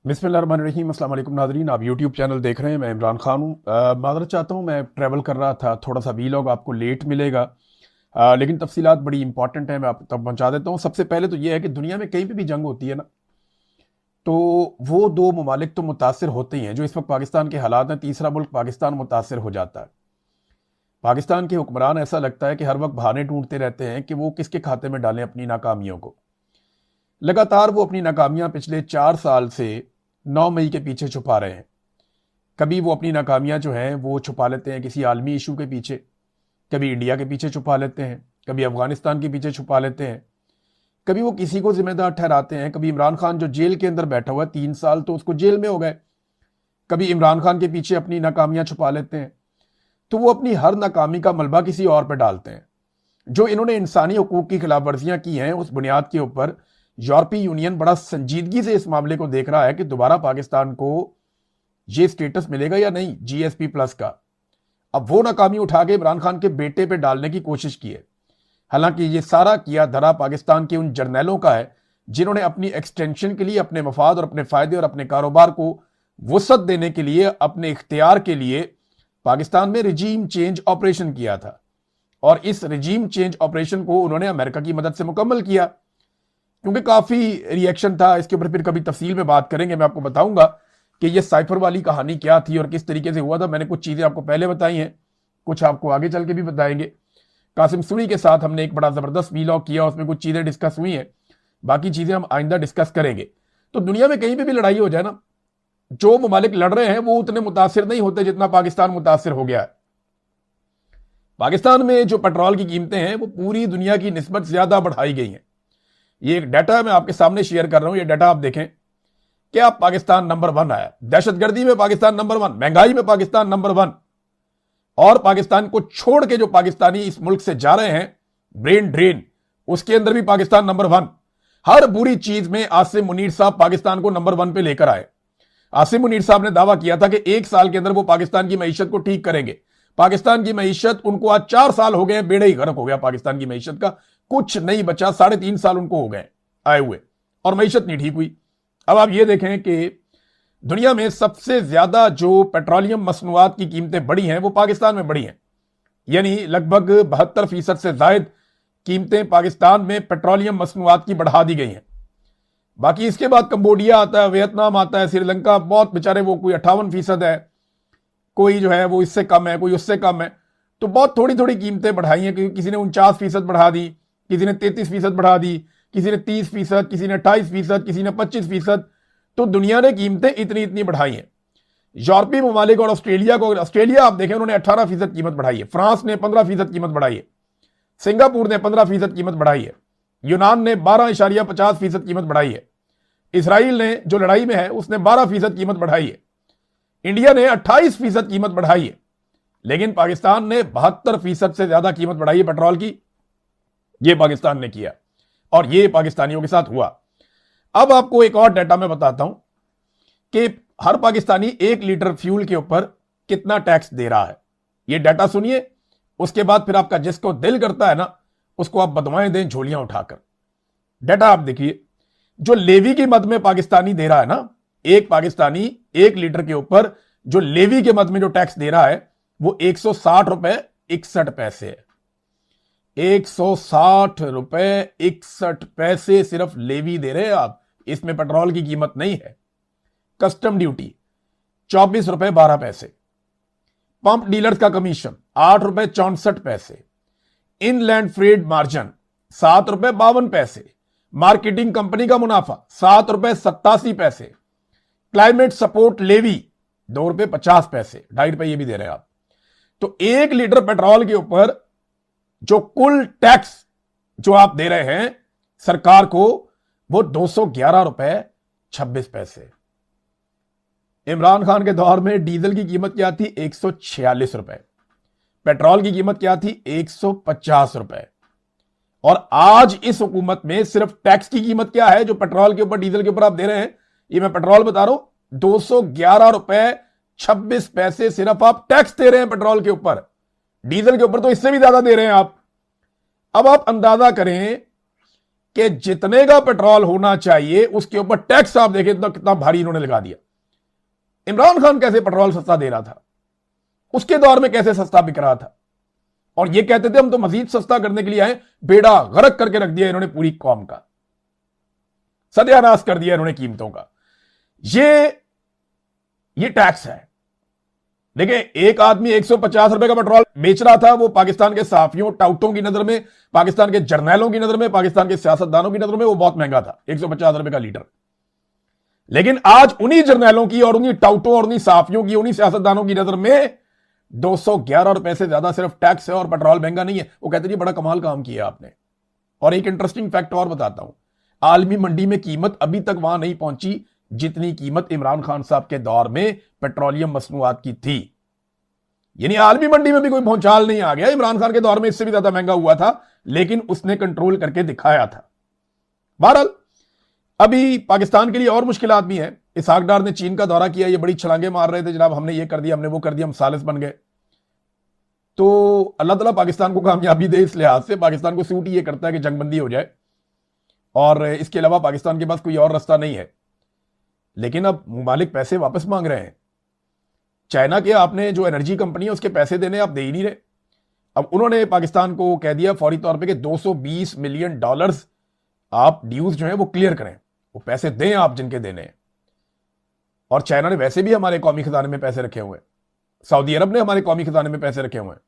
बिस्मिल्लाहिर्रहमानिर्रहीम। अस्सलाम वालेकुम नाज़रीन, आप यूट्यूब चैनल देख रहे हैं। मैं इमरान खान हूँ। माज़रत चाहता हूँ, मैं ट्रैवल कर रहा था, थोड़ा सा वीलॉग आपको लेट मिलेगा। लेकिन तफसीलात बड़ी इंपॉर्टेंट है, मैं आप तक पहुँचा देता हूँ। सबसे पहले तो ये है कि दुनिया में कहीं पे भी जंग होती है ना, तो वो दो ममालिक तो मुतासर होते ही हैं। जो इस वक्त पाकिस्तान के हालात हैं, तीसरा मुल्क पाकिस्तान मुतासर हो जाता है। पाकिस्तान के हुक्मरान ऐसा लगता है कि हर वक्त बहाने ढूंढते रहते हैं कि वो किसके खाते में डालें अपनी नाकामियों को। लगातार वो अपनी नाकामियां पिछले 4 साल से 9 मई के पीछे छुपा रहे हैं। कभी वो अपनी नाकामियां जो हैं वो छुपा लेते हैं किसी आलमी इशू के पीछे, कभी इंडिया के पीछे छुपा लेते हैं, कभी अफगानिस्तान के पीछे छुपा लेते हैं, कभी वो किसी को जिम्मेदार ठहराते हैं। कभी इमरान खान जो जेल के अंदर बैठा हुआ है 3 साल, तो उसको जेल में हो गए। कभी इमरान खान के पीछे अपनी नाकामियां छुपा लेते हैं। तो वो अपनी हर नाकामी का मलबा किसी और पर डालते हैं। जो इन्होंने इंसानी हकूक की खिलाफ वर्जियां की हैं, उस बुनियाद के ऊपर यूरोपीय यूनियन बड़ा संजीदगी से इस मामले को देख रहा है कि दोबारा पाकिस्तान को ये स्टेटस मिलेगा या नहीं, जीएसपी प्लस का। अब वो नाकामी उठा के इमरान खान के बेटे पे डालने की कोशिश की है। हालांकि ये सारा किया धरा पाकिस्तान के उन जर्नैलों का है जिन्होंने अपनी एक्सटेंशन के लिए, अपने मफाद और अपने फायदे और अपने कारोबार को वसअत देने के लिए, अपने इख्तियार के लिए पाकिस्तान में रिजीम चेंज ऑपरेशन किया था। और इस रिजीम चेंज ऑपरेशन को उन्होंने अमेरिका की मदद से मुकम्मल किया, क्योंकि काफी रिएक्शन था। इसके ऊपर फिर कभी तफसील में बात करेंगे। मैं आपको बताऊंगा कि ये साइफर वाली कहानी क्या थी और किस तरीके से हुआ था। मैंने कुछ चीजें आपको पहले बताई हैं, कुछ आपको आगे चल के भी बताएंगे। कासिम सुनी के साथ हमने एक बड़ा जबरदस्त वीलॉग किया, उसमें कुछ चीजें डिस्कस हुई हैं, बाकी चीजें हम आइंदा डिस्कस करेंगे। तो दुनिया में कहीं पर भी लड़ाई हो जाए ना, जो ममालिक लड़ रहे हैं वो उतने मुतासिर नहीं होते जितना पाकिस्तान मुतासिर हो गया है। पाकिस्तान में जो पेट्रोल की कीमतें हैं वो पूरी दुनिया की निस्बत ज्यादा बढ़ाई गई हैं। ये एक डाटा मैं आपके सामने शेयर कर रहा हूं। ये डाटा आप देखें, क्या पाकिस्तान नंबर 1 आया, दहशतगर्दी में पाकिस्तान नंबर 1, महंगाई में पाकिस्तान नंबर 1। और पाकिस्तान को छोड़ के जो पाकिस्तानी इस मुल्क से जा रहे हैं, ब्रेन ड्रेन, उसके अंदर भी पाकिस्तान नंबर 1। हर बुरी चीज में आसिम मुनीर साहब पाकिस्तान को नंबर 1 पे लेकर आए। आसिम मुनीर साहब ने दावा किया था कि 1 साल के अंदर वो पाकिस्तान की मईशत को ठीक करेंगे। पाकिस्तान की मईशत, उनको आज 4 साल हो गए, बेड़े ही गर्क हो गया पाकिस्तान की मईशत का, कुछ नहीं बचा। 3.5 साल उनको हो गए आए हुए और मईशत नहीं ठीक हुई। अब आप ये देखें कि दुनिया में सबसे ज्यादा जो पेट्रोलियम मसनूआत की कीमतें बढ़ी हैं वो पाकिस्तान में बढ़ी हैं। यानी लगभग 72% से ज्यादा कीमतें पाकिस्तान में पेट्रोलियम मसनूआत की बढ़ा दी गई हैं। बाकी इसके बाद कंबोडिया आता है, वियतनाम आता है, श्रीलंका, बहुत बेचारे वो कोई 58% है, कोई जो है वो इससे कम है, कोई उससे कम है। तो बहुत थोड़ी थोड़ी कीमतें बढ़ाई हैं, क्योंकि किसी ने 49% बढ़ा दी, किसी ने 33% बढ़ा दी, किसी ने 30%, किसी ने 28%, किसी ने 25%। तो दुनिया ने कीमतें इतनी इतनी बढ़ाई हैं। यूरोपीय ममालिक और ऑस्ट्रेलिया आप देखें, उन्होंने 18% कीमत बढ़ाई है। फ्रांस ने 15% कीमत बढ़ाई है। सिंगापुर ने 15% कीमत बढ़ाई है। यूनान ने 12.50% कीमत बढ़ाई है। इसराइल ने जो लड़ाई में है उसने 12% कीमत बढ़ाई है। इंडिया ने 28% कीमत बढ़ाई है। लेकिन पाकिस्तान ने 72% से ज्यादा कीमत बढ़ाई है पेट्रोल की। यह पाकिस्तान ने किया और यह पाकिस्तानियों के साथ हुआ। अब आपको एक और डाटा मैं बताता हूं कि हर पाकिस्तानी 1 लीटर फ्यूल के ऊपर कितना टैक्स दे रहा है। यह डाटा सुनिए, उसके बाद फिर आपका जिसको दिल करता है ना उसको आप बदवाएं दें झोलियां उठाकर। डाटा आप देखिए, जो लेवी की मद में पाकिस्तानी दे रहा है ना, एक पाकिस्तानी 1 लीटर के ऊपर जो लेवी के मद में जो टैक्स दे रहा है वो 160 रुपए 61 पैसे है। 160 रुपए 61 पैसे सिर्फ लेवी दे रहे हैं आप। इसमें पेट्रोल की कीमत नहीं है। कस्टम ड्यूटी 24 रुपए 12 पैसे। पंप डीलर्स का कमीशन 8 रुपए 64 पैसे। इनलैंड फ्रेट मार्जिन 7 रुपए 52 पैसे। मार्केटिंग कंपनी का मुनाफा 7 रुपए 87 पैसे। क्लाइमेट सपोर्ट लेवी 2 रुपए 50 पैसे, 2.5 रुपए ये भी दे रहे हैं आप। तो 1 लीटर पेट्रोल के ऊपर जो कुल टैक्स जो आप दे रहे हैं सरकार को वो 211 रुपए 26 पैसे। इमरान खान के दौर में डीजल की कीमत क्या थी? 146 रुपए। पेट्रोल की कीमत क्या थी? 150 रुपए। और आज इस हुकूमत में सिर्फ टैक्स की कीमत क्या है जो पेट्रोल के ऊपर, डीजल के ऊपर आप दे रहे हैं? ये मैं पेट्रोल बता रहा हूं, 211 रुपए 26 पैसे सिर्फ आप टैक्स दे रहे हैं पेट्रोल के ऊपर। डीजल के ऊपर तो इससे भी ज्यादा दे रहे हैं आप। अब आप अंदाजा करें कि जितने का पेट्रोल होना चाहिए उसके ऊपर टैक्स आप देखें तो कितना भारी इन्होंने लगा दिया। इमरान खान कैसे पेट्रोल सस्ता दे रहा था, उसके दौर में कैसे सस्ता बिक रहा था, और ये कहते थे हम तो मजीद सस्ता करने के लिए आए। बेड़ा गर्क करके रख दिया इन्होंने पूरी कौम का, सत्यानाश कर दिया इन्होंने कीमतों का। ये टैक्स है। देखिए, एक आदमी 150 रुपए का पेट्रोल बेच रहा था, वो पाकिस्तान के साफियों टाउटों की नजर में, पाकिस्तान के जर्नैलों की नजर में, पाकिस्तान के सियासतदानों की नजर में वो बहुत महंगा था, 150 रुपए का लीटर। लेकिन आज उन्हीं जर्नैलों की और उन्हीं टाउटों और उन्हीं साफियों की, उन्हीं सियासतदानों की नजर में 211 रुपए से ज्यादा सिर्फ टैक्स है और पेट्रोल महंगा नहीं है। वो कहते जी बड़ा कमाल काम किया आपने। और एक इंटरेस्टिंग फैक्ट और बताता हूं, आलमी मंडी में कीमत अभी तक वहां नहीं पहुंची जितनी कीमत इमरान खान साहब के दौर में पेट्रोलियम मसनूआत की थी। यानी आलमी मंडी में भी कोई भौचाल नहीं आ गया। इमरान खान के दौर में इससे भी ज्यादा महंगा हुआ था, लेकिन उसने कंट्रोल करके दिखाया था। बहरहाल अभी पाकिस्तान के लिए और मुश्किलात भी हैं। इसहाक डार ने चीन का दौरा किया, ये बड़ी छलांगे मार रहे थे, जनाब हमने ये कर दिया, हमने वो कर दिया, हम सालिस बन गए। तो अल्लाह ताला पाकिस्तान को कामयाबी दे। इस लिहाज से पाकिस्तान को सूट ये करता है कि जंगबंदी हो जाए, और इसके अलावा पाकिस्तान के पास कोई और रास्ता नहीं है। लेकिन अब मुमालिक पैसे वापस मांग रहे हैं। चाइना के आपने जो एनर्जी कंपनी है उसके पैसे देने आप दे ही नहीं रहे। अब उन्होंने पाकिस्तान को कह दिया फौरी तौर पे कि 220 मिलियन डॉलर्स आप ड्यूज जो है वो क्लियर करें, वो पैसे दें आप जिनके देने हैं। और चाइना ने वैसे भी हमारे कौमी खजाने में पैसे रखे हुए हैं, सऊदी अरब ने हमारे कौमी खजाने में पैसे रखे हुए हैं,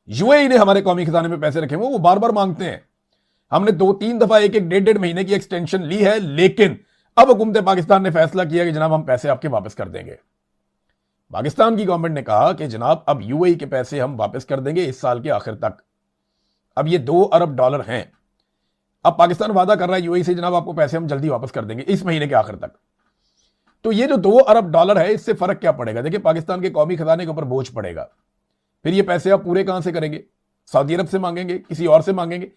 यूएई ने हमारे कौमी खजाने में पैसे रखे हुए हैं। वो बार बार मांगते हैं। हमने 2-3 दफा एक डेढ़ महीने की एक्सटेंशन ली है, लेकिन अब हुकूमत पाकिस्तान ने फैसला किया कि जनाब हम पैसे आपके वापस कर देंगे। पाकिस्तान की गवर्नमेंट ने कहा कि जनाब अब यूएई के पैसे हम वापस कर देंगे इस साल के आखिर तक। अब ये 2 अरब डॉलर हैं। अब पाकिस्तान वादा कर रहा है यूएई से, जनाब आपको पैसे हम जल्दी वापस कर देंगे इस महीने के आखिर तक। तो ये जो 2 अरब डॉलर है, इससे फर्क क्या पड़ेगा? देखिए, पाकिस्तान के कौमी खजाने के ऊपर बोझ पड़ेगा। फिर ये पैसे आप पूरे कहां से करेंगे? सऊदी अरब से मांगेंगे, किसी और से मांगेंगे?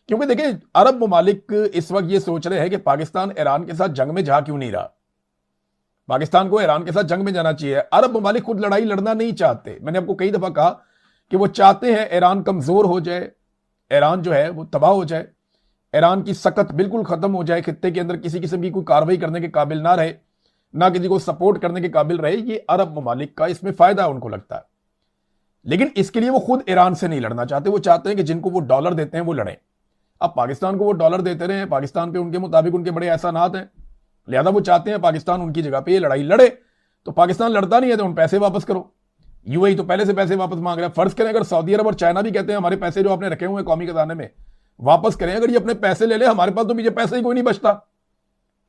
क्योंकि देखिए, अरब ममालिक इस वक्त ये सोच रहे हैं कि पाकिस्तान ईरान के साथ जंग में जा क्यों नहीं रहा। पाकिस्तान को ईरान के साथ जंग में जाना चाहिए। अरब ममालिक खुद लड़ाई लड़ना नहीं चाहते। मैंने आपको कई दफा कहा कि वो चाहते हैं ईरान कमजोर हो जाए, ईरान जो है वो तबाह हो जाए, ईरान की सकत बिल्कुल खत्म हो जाए, खित्ते के अंदर किसी किस्म की कोई कार्रवाई करने के काबिल ना रहे, ना किसी को सपोर्ट करने के काबिल रहे। ये अरब ममालिक का इसमें फायदा उनको लगता है। लेकिन इसके लिए वो खुद ईरान से नहीं लड़ना चाहते। वो चाहते हैं कि जिनको वो डॉलर देते हैं वो लड़े। अब पाकिस्तान को वो डॉलर देते रहे, पाकिस्तान पे उनके मुताबिक उनके बड़े एहसानात हैं, लिहाजा वो चाहते हैं पाकिस्तान उनकी जगह पे ये लड़ाई लड़े। तो पाकिस्तान लड़ता नहीं है तो उन पैसे वापस करो। यूएई तो पहले से पैसे वापस मांग रहा है। फर्ज करें अगर सऊदी अरब और चाइना भी कहते हैं हमारे पैसे जो आपने रखे हुए हैं कौमी खजाने में वापस करें, अगर ये अपने पैसे ले ले, हमारे पास तो पीछे पैसे ही कोई नहीं बचता,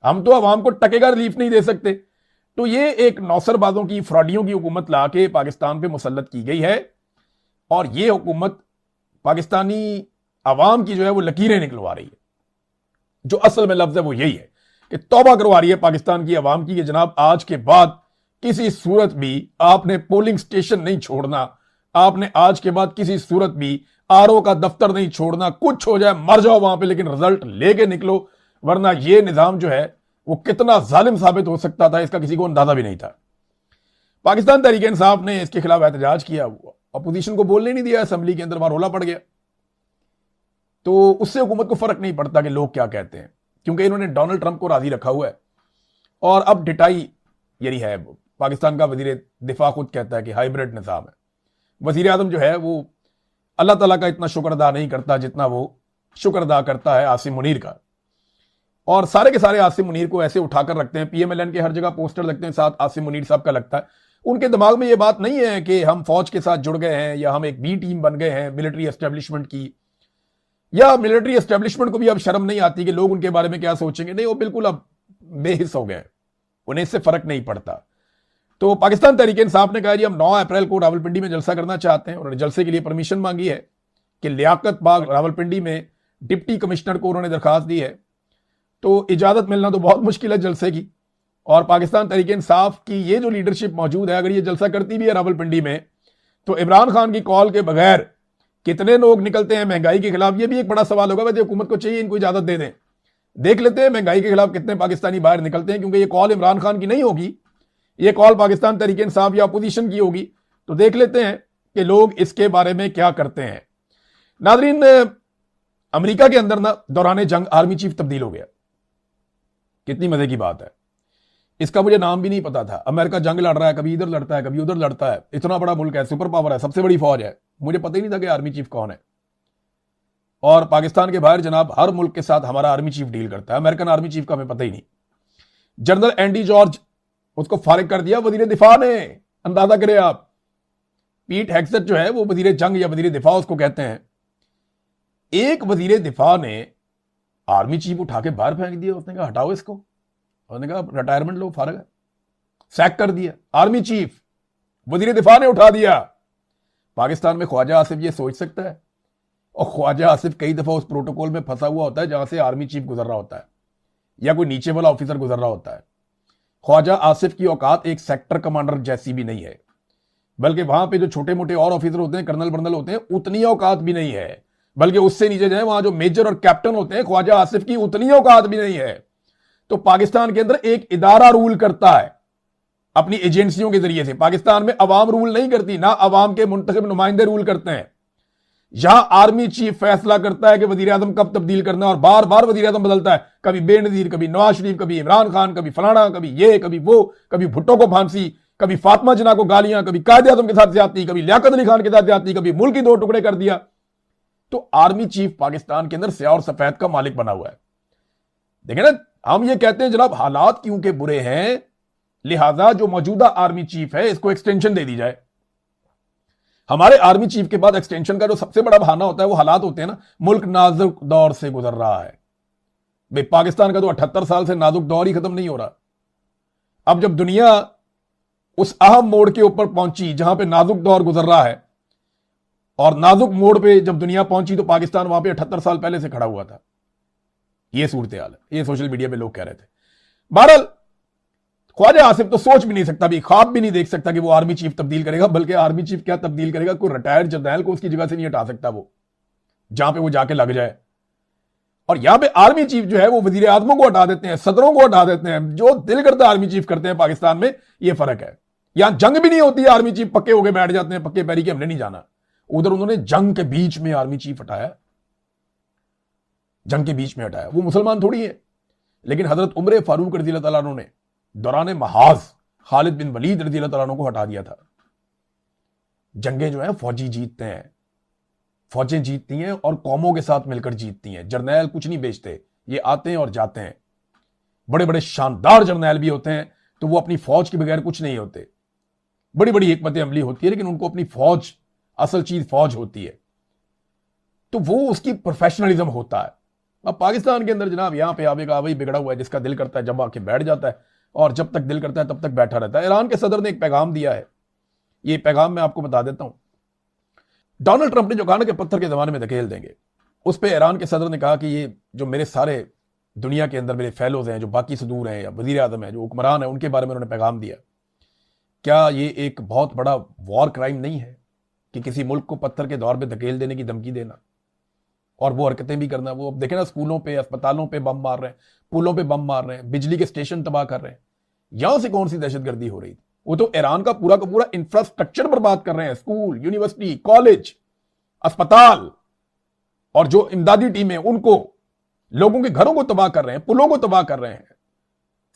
हम तो अवाम को टके का रिलीफ नहीं दे सकते। तो ये एक नौसरबाजों की, फ्रॉडियों की हुकूमत ला के पाकिस्तान पे मुसल्लत की गई है, और ये हुकूमत पाकिस्तानी अवाम की जो है वो लकीरें निकलवा रही है। जो असल में लफ्ज है वो यही है कि तौबा करवा रही है पाकिस्तान की अवाम की कि जनाब आज के बाद किसी सूरत भी आपने पोलिंग स्टेशन नहीं छोड़ना, आपने आज के बाद किसी सूरत भी आरओ का दफ्तर नहीं छोड़ना। कुछ हो जाए मर जाओ वहां पे, लेकिन रिजल्ट लेके निकलो, वरना ये निजाम जो है वो कितना जालिम साबित हो सकता था इसका किसी को अंदाजा भी नहीं था। पाकिस्तान तहरीक इंसाफ ने इसके खिलाफ एहतजाज किया, अपोजिशन को बोलने नहीं दिया, असेंबली के अंदर वहां रोला पड़ गया। तो उससे हुकूमत को फर्क नहीं पड़ता कि लोग क्या कहते हैं, क्योंकि इन्होंने डोनाल्ड ट्रंप को राजी रखा हुआ है। और अब डिटाई यही है, पाकिस्तान का वजीर दिफा खुद कहता है कि हाइब्रिड निज़ाम है। वजीर आजम जो है वो अल्लाह ताला का इतना शुक्र अदा नहीं करता जितना वो शुक्र अदा करता है आसिम मुनीर का। और सारे के सारे आसिम मुनीर को ऐसे उठाकर रखते हैं, पीएमएलएन के हर जगह पोस्टर लगते हैं, साथ आसिम मुनीर साहब का लगता है। उनके दिमाग में ये बात नहीं है कि हम फौज के साथ जुड़ गए हैं या हम एक बी टीम बन गए हैं मिलिट्री एस्टेब्लिशमेंट की, या मिलिट्री एस्टेब्लिशमेंट को भी अब शर्म नहीं आती कि लोग उनके बारे में क्या सोचेंगे। नहीं, वो बिल्कुल अब बेहिस हो गए, उन्हें इससे फर्क नहीं पड़ता। तो पाकिस्तान तहरीक इंसाफ ने कहा जी हम 9 अप्रैल को रावलपिंडी में जलसा करना चाहते हैं। उन्होंने जलसे के लिए परमिशन मांगी है कि लियाकत बाग रावलपिंडी में डिप्टी कमिश्नर को उन्होंने दरखास्त दी है। तो इजाजत मिलना तो बहुत मुश्किल है जलसे की, और पाकिस्तान तहरीक इंसाफ की ये जो लीडरशिप मौजूद है, अगर ये जलसा करती भी है रावलपिंडी में, तो इमरान खान की कॉल के बगैर कितने लोग निकलते हैं महंगाई के खिलाफ, ये भी एक बड़ा सवाल होगा। वैसे हुकूमत को चाहिए इनको इजाजत दे दें, देख लेते हैं महंगाई के खिलाफ कितने पाकिस्तानी बाहर निकलते हैं, क्योंकि ये कॉल इमरान खान की नहीं होगी, ये कॉल पाकिस्तान तहरीक इंसाफ या अपोजिशन की होगी। तो देख लेते हैं कि लोग इसके बारे में क्या करते हैं। नाजरीन, अमेरिका के अंदर ना दौरान जंग आर्मी चीफ तब्दील हो गया। कितनी मजे की बात है। इसका मुझे नाम भी नहीं पता था। अमेरिका जंग लड़ रहा है, कभी इधर लड़ता है, कभी उधर लड़ता है। इतना बड़ा मुल्क है, सुपर पावर है, सबसे बड़ी फौज है, मुझे पता ही नहीं था कि आर्मी चीफ कौन है। और पाकिस्तान के बाहर जनाब हर मुल्क के साथ हमारा आर्मी चीफ डील करता है। अमेरिकन आर्मी चीफ का हमें पता ही नहीं। जनरल एंडी जॉर्ज, उसको फारिग कर दिया वजीर दिफा ने। अंदाजा करें आप, पीट हेग्सेट जो है वो वजीर जंग या वजीर दिफा उसको कहते हैं। एक वजीर दिफा ने आर्मी चीफ उठा के बाहर फेंक दिया। उसने कहा हटाओ इसको, उसने कहा रिटायरमेंट लो, फारिग है, सैक कर दिया। आर्मी चीफ वजीर दिफा ने उठा दिया। पाकिस्तान में ख्वाजा आसिफ ये सोच सकता है? और ख्वाजा आसिफ कई दफा उस प्रोटोकॉल में फंसा हुआ होता है जहां से आर्मी चीफ गुजर रहा होता है या कोई नीचे वाला ऑफिसर गुजर रहा होता है। ख्वाजा आसिफ की औकात एक सेक्टर कमांडर जैसी भी नहीं है, बल्कि वहां पे जो छोटे मोटे और ऑफिसर होते हैं, कर्नल बर्नल होते हैं, उतनी औकात भी नहीं है। बल्कि उससे नीचे जाए वहां जो मेजर और कैप्टन होते हैं, ख्वाजा आसिफ की उतनी औकात भी नहीं है। तो पाकिस्तान के अंदर एक इदारा रूल करता है अपनी एजेंसियों के जरिए से। पाकिस्तान में अवाम रूल नहीं करती, ना अवाम के मुंतखब नुमाइंदे रूल करते हैं। यहां आर्मी चीफ फैसला करता है कि वजीर आजम कब तब्दील करना है, और बार बार वजीर आजम बदलता है। कभी बेनजीर, कभी नवाज शरीफ, कभी इमरान खान, कभी फलाना, कभी ये, कभी वो, कभी भुट्टो को फांसी, कभी फातिमा जिन्ना को गालियां, कभी कायद आजम के साथ ज्यादती, कभी लियाकत अली खान के साथ ज्यादती, कभी मुल्क ही दो टुकड़े कर दिया। तो आर्मी चीफ पाकिस्तान के अंदर स्याह और सफेद का मालिक बना हुआ है। देखें ना, हम ये कहते हैं जनाब हालात क्योंकि बुरे हैं, लिहाजा जो मौजूदा आर्मी चीफ है इसको एक्सटेंशन दे दी जाए। हमारे आर्मी चीफ के बाद एक्सटेंशन का जो सबसे बड़ा बहाना होता है वो हालात होते हैं ना, मुल्क नाजुक दौर से गुजर रहा है। भाई पाकिस्तान का तो 78 साल से नाजुक दौर ही खत्म नहीं हो रहा। अब जब दुनिया उस अहम मोड़ के ऊपर पहुंची जहां पे नाजुक दौर गुजर रहा है, और नाजुक मोड़ पे जब दुनिया पहुंची तो पाकिस्तान वहां पे 78 साल पहले से खड़ा हुआ था। यह सूरत हाल है, ये सोशल मीडिया पे लोग कह रहे थे। बहरहाल ख्वाजा आसिफ तो सोच भी नहीं सकता, भी ख्वाब भी नहीं देख सकता कि वो आर्मी चीफ तब्दील करेगा। बल्कि आर्मी चीफ क्या तब्दील करेगा, कोई रिटायर्ड जर्नैल को उसकी जगह से नहीं हटा सकता वो, जहां पे वो जाके लग जाए। और यहां पे आर्मी चीफ जो है वो वजीर आजमों को हटा देते हैं, सदरों को हटा देते हैं, जो दिल करता है आर्मी चीफ करते हैं। पाकिस्तान में ये फर्क है। यहां जंग भी नहीं होती है, आर्मी चीफ पक्के होकर बैठ जाते हैं, पक्के पैरी के हमने नहीं जाना। उधर उन्होंने जंग के बीच में आर्मी चीफ हटाया, जंग के बीच में हटाया। वो मुसलमान थोड़ी है। लेकिन हजरत उमर फारूक रज़ी अल्लाह तआला अन्हु ने दौरान महाज खालिद बिन वलीद रज़ी अल्लाह तआला अन्हु को हटा दिया था। जंगें जो है फौजी जीतते हैं, फौजें जीतती हैं और कौमों के साथ मिलकर जीतती हैं। जर्नैल कुछ नहीं बेचते, ये आते हैं और जाते हैं। बड़े बड़े शानदार जर्नैल भी होते हैं, तो वो अपनी फौज के बगैर कुछ नहीं होते। बड़ी बड़ी हिकमत अमली होती है, लेकिन उनको अपनी फौज, असल चीज फौज होती है, तो वो उसकी प्रोफेशनलिज्म होता है। अब पाकिस्तान के अंदर जनाब यहां पे आवेगा वही बिगड़ा हुआ है, जिसका दिल करता है जब आके बैठ जाता है, और जब तक दिल करता है तब तक बैठा रहता है। ईरान के सदर ने एक पैगाम दिया है, ये पैगाम मैं आपको बता देता हूं। डोनाल्ड ट्रंप ने जो कहा ना कि पत्थर के जमाने में धकेल देंगे, उस पर ईरान के सदर ने कहा कि ये जो मेरे सारे दुनिया के अंदर मेरे फेलोज हैं, जो बाकी सदूर हैं या वजीर आजम है, जो हुक्मरान है, उनके बारे में उन्होंने पैगाम दिया। क्या ये एक बहुत बड़ा वॉर क्राइम नहीं है कि किसी मुल्क को पत्थर के दौर पे धकेल देने की धमकी देना और वो हरकतें भी करना? वो अब देखें ना, स्कूलों पे, अस्पतालों पे बम मार रहे हैं, पुलों पे बम मार रहे हैं, बिजली के स्टेशन तबाह कर रहे हैं। यहां से कौन सी दहशतगर्दी हो रही थी? वो तो ईरान का पूरा इंफ्रास्ट्रक्चर बर्बाद कर रहे हैं, स्कूल, यूनिवर्सिटी, कॉलेज, अस्पताल, और जो इमदादी टीमें उनको, लोगों के घरों को तबाह कर रहे हैं, पुलों को तबाह कर रहे हैं,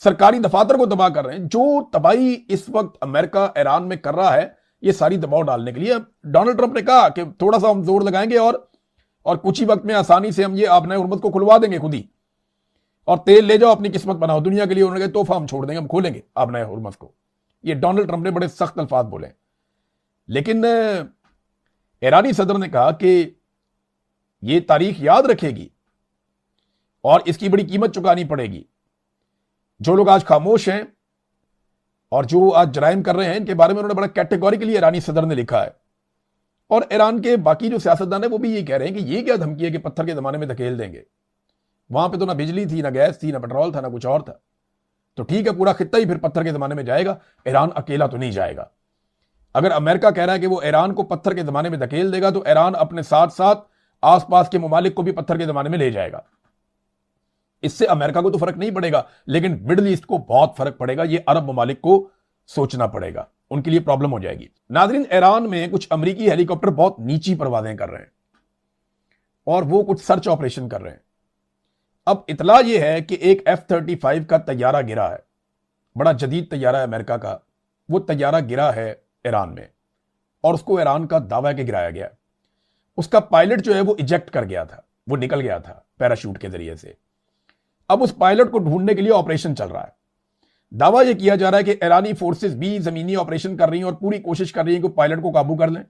सरकारी दफातर को तबाह कर रहे हैं। जो तबाही इस वक्त अमेरिका ईरान में कर रहा है, ये सारी दबाव डालने के लिए डोनाल्ड ट्रंप ने कहा कि थोड़ा सा हम जोर लगाएंगे और कुछ ही वक्त में आसानी से हम ये आबनाए हुर्मत को खुलवा देंगे खुद ही, और तेल ले जाओ, अपनी किस्मत बनाओ दुनिया के लिए। उन्होंने कहा तोहफा हम छोड़ देंगे, हम खोलेंगे आबनाए हुर्मत को। ये डोनाल्ड ट्रंप ने बड़े सख्त अल्फाज बोले। लेकिन ईरानी सदर ने कहा कि ये तारीख याद रखेगी और इसकी बड़ी कीमत चुकानी पड़ेगी। जो लोग आज खामोश हैं और जो आज जराइम कर रहे हैं, इनके बारे में उन्होंने बड़ा कैटेगोरिकली ईरानी सदर ने लिखा है। और ईरान के बाकी जो सियासतदान है वो भी ये कह रहे हैं कि ये क्या धमकी है कि पत्थर के जमाने में धकेल देंगे। वहां पे तो ना बिजली थी, ना गैस थी, ना पेट्रोल था, ना कुछ और था। तो ठीक है, पूरा खित्ता ही फिर पत्थर के जमाने में जाएगा, ईरान अकेला तो नहीं जाएगा। अगर अमेरिका कह रहा है कि वो ईरान को पत्थर के जमाने में धकेल देगा, तो ईरान अपने साथ साथ आसपास के ममालिक को भी पत्थर के जमाने में ले जाएगा। इससे अमेरिका को तो फर्क नहीं पड़ेगा, लेकिन मिडिल ईस्ट को बहुत फर्क पड़ेगा। ये अरब ममालिक को सोचना पड़ेगा, उनके लिए प्रॉब्लम हो जाएगी। नाजरीन, ईरान में कुछ अमेरिकी हेलीकॉप्टर बहुत नीची परवाजें कर रहे हैं। और वो कुछ सर्च ऑपरेशन कर रहे हैं। अब इतला यह है कि एक F-35 का तैयारा गिरा है, बड़ा जदीद तैयारा है अमेरिका का। वो तैयारा गिरा है ईरान में और उसको ईरान का दावा है कि गिराया गया। उसका पायलट जो है वो इजेक्ट कर गया था, वो निकल गया था पैराशूट के जरिए से। अब उस पायलट को ढूंढने के लिए ऑपरेशन चल रहा है। दावा यह किया जा रहा है कि ईरानी फोर्सेस भी जमीनी ऑपरेशन कर रही हैं और पूरी कोशिश कर रही हैं कि पायलट को काबू कर लें।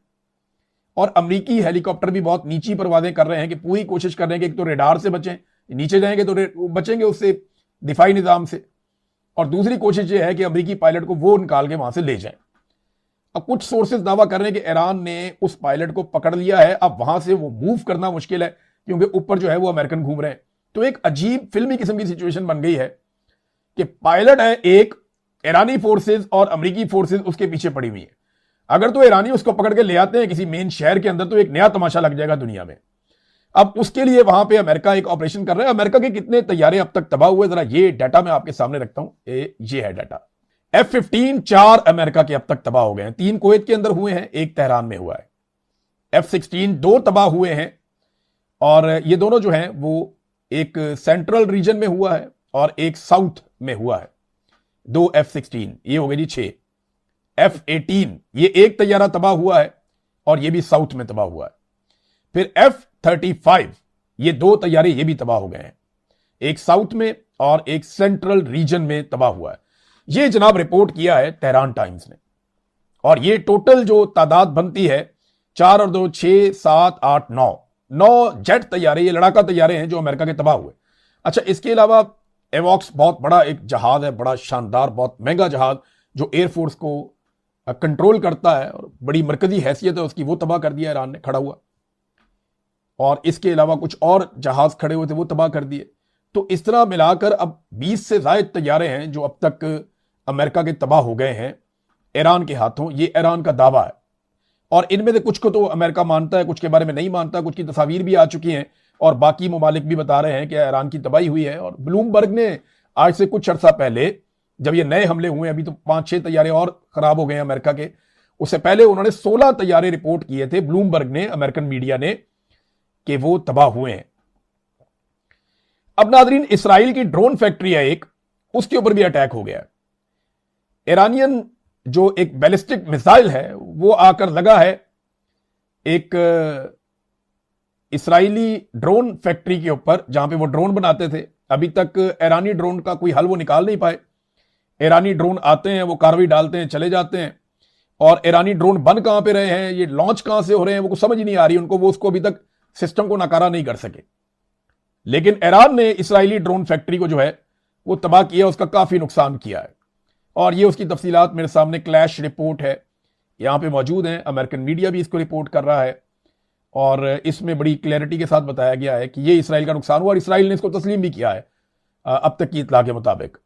और अमेरिकी हेलीकॉप्टर भी बहुत नीची परवाजें कर रहे हैं कि पूरी कोशिश कर रहे हैं कि एक तो रेडार से बचें, नीचे जाएंगे तो बचेंगे उससे दिफाई निजाम से, और दूसरी कोशिश यह है कि अमेरिकी पायलट को वो निकाल के वहां से ले जाएं। अब कुछ सोर्सेज दावा कर रहे हैं कि ईरान ने उस पायलट को पकड़ लिया है, अब वहां से वो मूव करना मुश्किल है क्योंकि ऊपर जो है वो अमेरिकन घूम रहे हैं। तो एक अजीब फिल्मी किस्म की सिचुएशन बन गई है कि पायलट है एक, ईरानी फोर्सेज और अमेरिकी फोर्सेज उसके पीछे पड़ी हुई है। अगर तो ईरानी उसको पकड़ के ले आते हैं किसी मेन शहर के अंदर तो एक नया तमाशा लग जाएगा दुनिया में। अब उसके लिए वहां पे अमेरिका एक ऑपरेशन कर रहा है। अमेरिका के कितने तैयारे अब तक तबाह हुए, जरा ये डाटा मैं आपके सामने रखता हूं। ये है डाटा। F-15 4 अमेरिका के अब तक तबाह हो गए हैं। 3 कुवैत के अंदर हुए हैं, 1 तेहरान में हुआ है। F-16 2 तबाह हुए हैं और ये दोनों जो हैं वो एक सेंट्रल रीजन में हुआ है और एक साउथ में हुआ है। 2 F-16, ये हो गए जी 6। F-18 ये एक तैयारा तबाह हुआ है और ये भी साउथ में तबाह हुआ है। फिर F-35 ये 2 तैयारे ये भी तबाह हो गए हैं, एक साउथ में और एक सेंट्रल रीजन में तबाह हुआ है। ये जनाब रिपोर्ट किया है तेहरान टाइम्स ने। और ये टोटल जो तादाद बनती है 4 और 2 6 7 8 9 जेट तैयारे, ये लड़ाका तैयारे हैं जो अमेरिका के तबाह हुए। अच्छा, इसके अलावा एवॉक्स बहुत बड़ा एक जहाज है, बड़ा शानदार, बहुत महंगा जहाज जो एयरफोर्स को कंट्रोल करता है और बड़ी मरकजी हैसियत है उसकी, वो तबाह कर दिया ईरान ने खड़ा हुआ। और इसके अलावा कुछ और जहाज खड़े हुए थे वो तबाह कर दिए। तो इस तरह मिलाकर अब 20 से ज्यादा तैयारे हैं जो अब तक अमेरिका के तबाह हो गए हैं ईरान के हाथों। ये ईरान का दावा है और इनमें से कुछ को तो अमेरिका मानता है, कुछ के बारे में नहीं मानता, कुछ की तस्वीर भी आ चुकी हैं और बाकी ममालिक भी बता रहे हैं कि ईरान की तबाही हुई है। और ब्लूमबर्ग ने आज से कुछ अर्सा पहले जब ये नए हमले हुए, अभी तो 5-6 तैयारे और खराब हो गए अमेरिका के, उससे पहले उन्होंने 16 तैयारे रिपोर्ट किए थे ब्लूमबर्ग ने, अमेरिकन मीडिया ने, कि वो तबाह हुए हैं। अब नादरीन, इसराइल की ड्रोन फैक्ट्री है एक, उसके ऊपर भी अटैक हो गया है। ईरानियन जो एक बैलिस्टिक मिसाइल है वो आकर लगा है एक इसराइली ड्रोन फैक्ट्री के ऊपर जहां पे वो ड्रोन बनाते थे। अभी तक ईरानी ड्रोन का कोई हल वो निकाल नहीं पाए। ईरानी ड्रोन आते हैं, वो कार्रवाई डालते हैं, चले जाते हैं, और ईरानी ड्रोन बन कहां पे रहे हैं, ये लॉन्च कहां से हो रहे हैं, वो कुछ समझ ही नहीं आ रही उनको। वो उसको अभी तक सिस्टम को नकारा नहीं कर सके। लेकिन ईरान ने इसराइली ड्रोन फैक्ट्री को जो है वो तबाह किया, उसका काफी नुकसान किया है। और ये उसकी तफसीलात मेरे सामने क्लैश रिपोर्ट है, यहां पे मौजूद है। अमेरिकन मीडिया भी इसको रिपोर्ट कर रहा है और इसमें बड़ी क्लैरिटी के साथ बताया गया है कि ये इसराइल का नुकसान हुआ और इसराइल ने इसको तस्लीम भी किया है अब तक की इतला के मुताबिक।